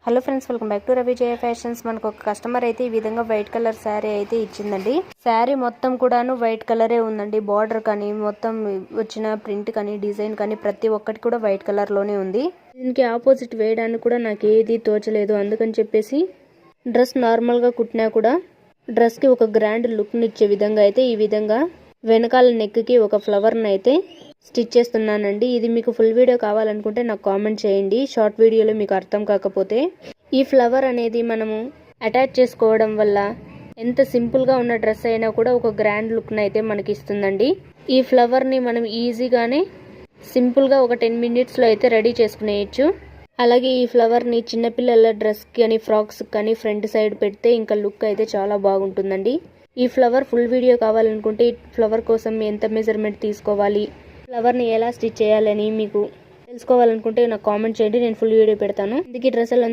Hello friends, welcome back to Ravijaya fashions. మనకు ఒక customer అయితే ఈ విధంగా వైట్ కలర్ శారీ అయితే ఇచ్చిందండి. శారీ మొత్తం కూడాను వైట్ కలరే ఉందండి. బార్డర్ కానీ మొత్తం వచ్చిన ప్రింట్ కానీ డిజైన్ కానీ ప్రతి ఒక్కటి కూడా వైట్ కలర్ లోనే ఉంది. దీనికి ఆపోజిట్ వేయడానికి కూడా నాకు ఏది తోచలేదు. అందుకని చెప్పేసి డ్రెస్ నార్మల్ గా కుట్టినా కూడా డ్రెస్ కి ఒక గ్రాండ్ లుక్ నిచ్చే విధంగా అయితే ఈ విధంగా వెనకాల నెక్ కి ఒక ఫ్లవర్ ని అయితే స్టిచ్ చేస్తున్నానండి. ఇది మీకు ఫుల్ వీడియో కావాలనుకుంటే నాకు కామెంట్ చేయండి, షార్ట్ వీడియోలో మీకు అర్థం కాకపోతే. ఈ ఫ్లవర్ అనేది మనము అటాచ్ చేసుకోవడం వల్ల ఎంత సింపుల్ గా ఉన్న డ్రెస్ అయినా కూడా ఒక గ్రాండ్ లుక్ అయితే మనకి ఇస్తుందండి. ఈ ఫ్లవర్ ని మనం ఈజీగానే సింపుల్ గా ఒక 10 minutes లో అయితే రెడీ చేసుకునేయచ్చు. అలాగే ఈ ఫ్లవర్ ని చిన్నపిల్లల డ్రెస్ కానీ ఫ్రాక్స్ కానీ ఫ్రంట్ సైడ్ పెడితే ఇంకా లుక్ అయితే చాలా బాగుంటుందండి. ఈ ఫ్లవర్ ఫుల్ వీడియో కావాలనుకుంటే ఈ ఫ్లవర్ కోసం ఎంత మెజర్మెంట్ తీసుకోవాలి, ఫ్లవర్ని ఎలా స్టిచ్ చేయాలని మీకు తెలుసుకోవాలనుకుంటే నాకు కామెంట్ చేయండి, నేను ఫుల్ వీడియో పెడతాను. ఇందుకు డ్రెస్సులు